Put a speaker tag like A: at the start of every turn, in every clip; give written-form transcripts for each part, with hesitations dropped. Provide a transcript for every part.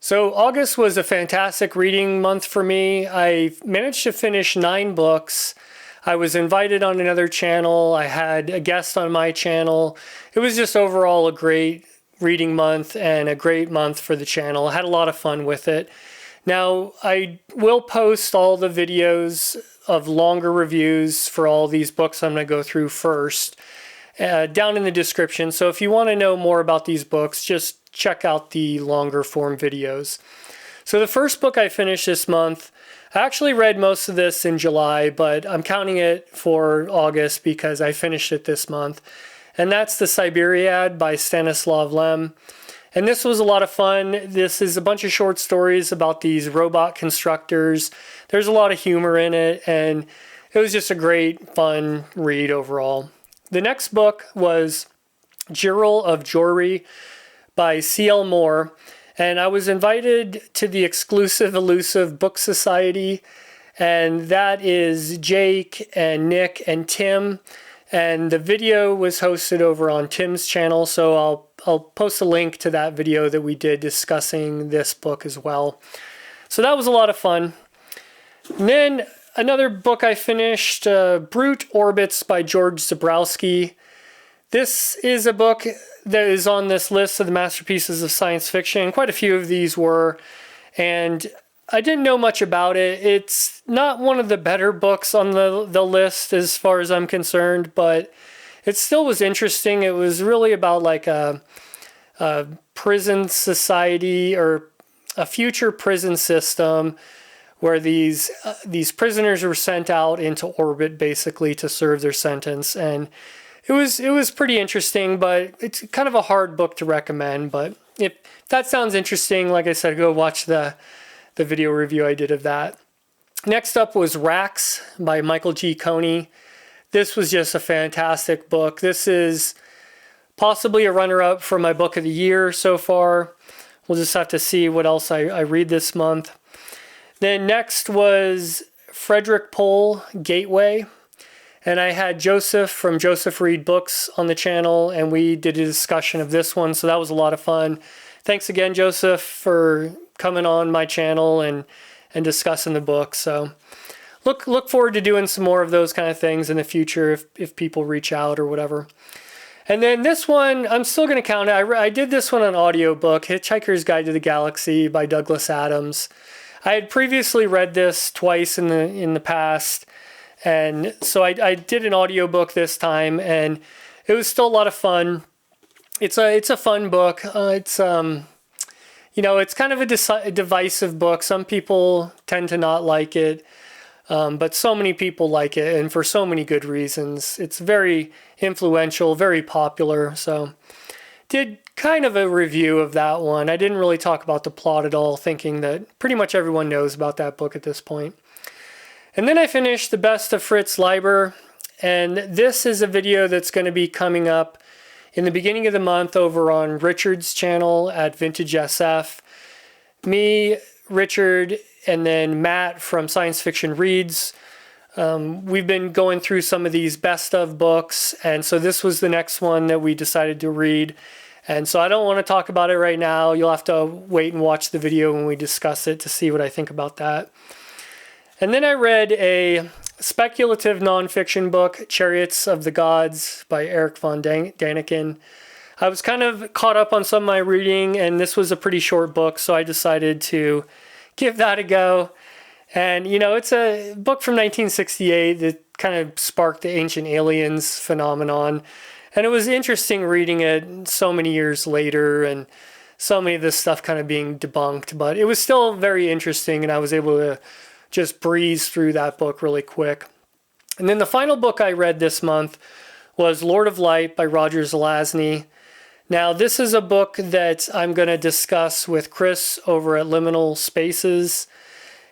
A: So August was a fantastic reading month for me. I managed to finish 9 books. I was invited on another channel. I had a guest on my channel. It was just overall a great reading month and a great month for the channel. I had a lot of fun with it. Now, I will post all the videos of longer reviews for all these books I'm going to go through first down in the description. So if you want to know more about these books, just check out the longer form videos. So the first book I finished this month, I actually read most of this in July, but I'm counting it for August because I finished it this month. And that's The Siberiad by Stanislav Lem. And this was a lot of fun. This is a bunch of short stories about these robot constructors. There's a lot of humor in it, and it was just a great, fun read overall. The next book was Jewel of Jewelry by C.L. Moore, and I was invited to the exclusive Elusive Book Society, and that is Jake and Nick and Tim, and the video was hosted over on Tim's channel, so I'll post a link to that video that we did discussing this book as well. So that was a lot of fun. And then another book I finished, Brute Orbits by George Zabrowski. This is a book that is on this list of the masterpieces of science fiction. Quite a few of these were, and I didn't know much about it. It's not one of the better books on the list as far as I'm concerned, but it still was interesting. It was really about like a prison society or a future prison system where these prisoners were sent out into orbit basically to serve their sentence, and it was pretty interesting, but it's kind of a hard book to recommend. But if that sounds interesting, like I said, go watch the video review I did of that. Next up was Rax by Michael G. Coney. This was just a fantastic book. This is possibly a runner-up for my book of the year so far. We'll just have to see what else I read this month. Then next was Frederick Pohl, Gateway. And I had Joseph from Joseph Read Books on the channel, and we did a discussion of this one, so that was a lot of fun. Thanks again, Joseph, for coming on my channel and discussing the book. So look forward to doing some more of those kind of things in the future if people reach out or whatever. And then this one, I'm still going to count it. I did this one on audiobook, Hitchhiker's Guide to the Galaxy by Douglas Adams. I had previously read this twice in the past, and so I did an audiobook this time, and it was still a lot of fun. It's a fun book. It's kind of a divisive book. Some people tend to not like it, but so many people like it, and for so many good reasons. It's very influential, very popular. So did kind of a review of that one. I didn't really talk about the plot at all, thinking that pretty much everyone knows about that book at this point. And then I finished The Best of Fritz Leiber, and this is a video that's going to be coming up in the beginning of the month over on Richard's channel at Vintage SF. Me, Richard, and then Matt from Science Fiction Reads. We've been going through some of these best of books, and so this was the next one that we decided to read. And so I don't want to talk about it right now. You'll have to wait and watch the video when we discuss it to see what I think about that. And then I read a speculative nonfiction book, Chariots of the Gods by Eric von Daniken. I was kind of caught up on some of my reading, and this was a pretty short book, so I decided to give that a go. And, it's a book from 1968 that kind of sparked the Ancient Aliens phenomenon. And it was interesting reading it so many years later and so many of this stuff kind of being debunked. But it was still very interesting, and I was able to just breeze through that book really quick. And then the final book I read this month was Lord of Light by Roger Zelazny. Now, this is a book that I'm going to discuss with Chris over at Liminal Spaces,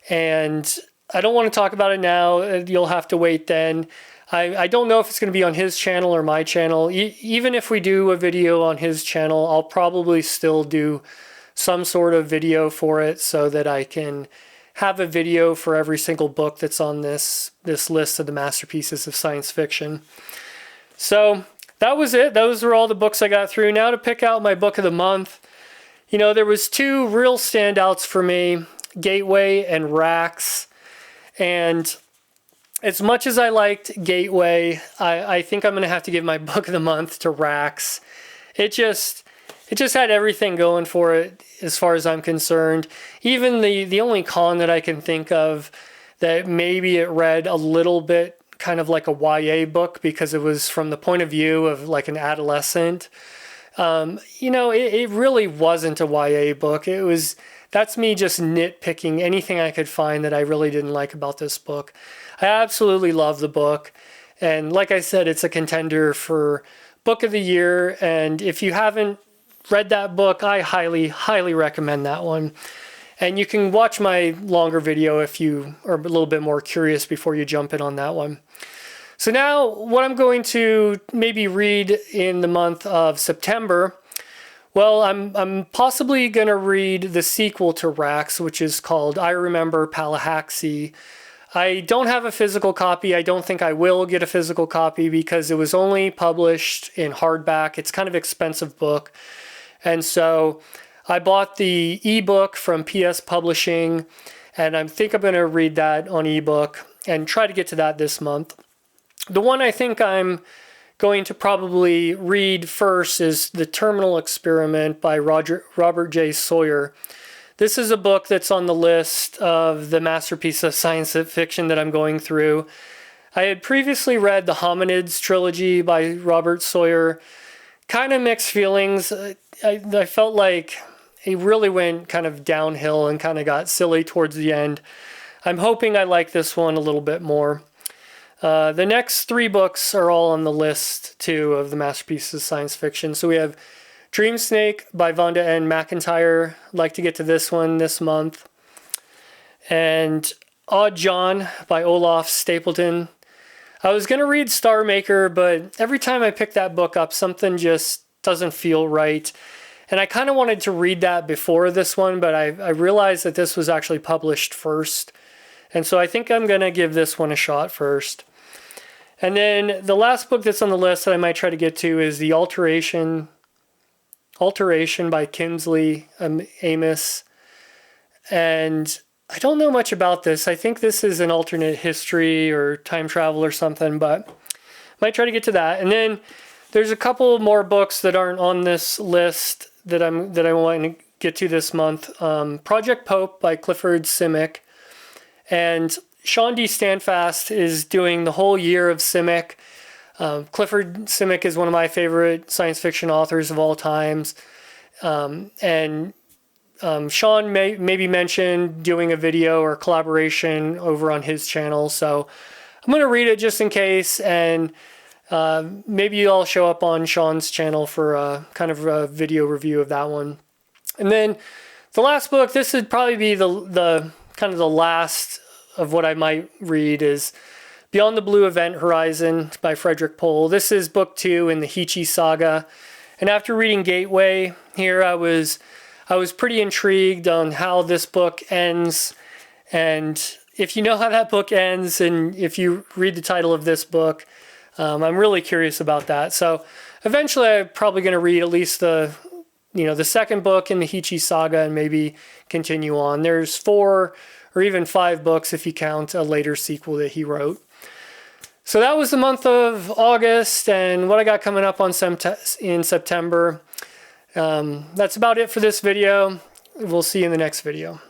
A: and I don't want to talk about it now. You'll have to wait then. I don't know if it's going to be on his channel or my channel. Even if we do a video on his channel, I'll probably still do some sort of video for it so that I can have a video for every single book that's on this list of the masterpieces of science fiction. So that was it. Those were all the books I got through. Now to pick out my book of the month. You know, there was two real standouts for me, Gateway and Rax. And as much as I liked Gateway, I think I'm going to have to give my book of the month to Rax. It just had everything going for it as far as I'm concerned. Even the only con that I can think of that maybe it read a little bit kind of like a YA book because it was from the point of view of like an adolescent. You know, it really wasn't a YA book. That's me just nitpicking anything I could find that I really didn't like about this book. I absolutely love the book. And like I said, it's a contender for Book of the Year. And if you haven't read that book, I highly, highly recommend that one. And you can watch my longer video if you are a little bit more curious before you jump in on that one. So now what I'm going to maybe read in the month of September, well, I'm possibly going to read the sequel to Rax, which is called I Remember Palahaxi. I don't have a physical copy. I don't think I will get a physical copy because it was only published in hardback. It's kind of an expensive book. And so I bought the ebook from PS Publishing, and I think I'm going to read that on ebook and try to get to that this month. The one I think I'm going to probably read first is The Terminal Experiment by Robert J. Sawyer. This is a book that's on the list of the masterpiece of science fiction that I'm going through. I had previously read the Hominids trilogy by Robert Sawyer. Kind of mixed feelings. I felt like he really went kind of downhill and kind of got silly towards the end. I'm hoping I like this one a little bit more. The next three books are all on the list, too, of the masterpieces of science fiction. So we have Dream Snake by Vonda N. McIntyre. I'd like to get to this one this month. And Odd John by Olaf Stapleton. I was going to read Star Maker, but every time I pick that book up, something just doesn't feel right. And I kind of wanted to read that before this one, but I realized that this was actually published first. And so I think I'm going to give this one a shot first. And then the last book that's on the list that I might try to get to is The Alteration by Kinsley Amos. And I don't know much about this. I think this is an alternate history or time travel or something, but might try to get to that. And then there's a couple more books that aren't on this list that I want to get to this month. Project Pope by Clifford Simic. And Sean D. Standfast is doing the whole year of Simic. Clifford Simic is one of my favorite science fiction authors of all times. And Sean maybe mentioned doing a video or collaboration over on his channel. So I'm going to read it just in case. And maybe I'll show up on Sean's channel for a kind of a video review of that one. And then the last book, this would probably be the kind of the last of what I might read, is Beyond the Blue Event Horizon by Frederick Pohl. This is book 2 in the Heechee saga. And after reading Gateway here, I was pretty intrigued on how this book ends. And if you know how that book ends, and if you read the title of this book, I'm really curious about that. So eventually I'm probably going to read at least the second book in the Heechee saga and maybe continue on. There's 4 or even 5 books if you count a later sequel that he wrote. So that was the month of August and what I got coming up in September. That's about it for this video. We'll see you in the next video.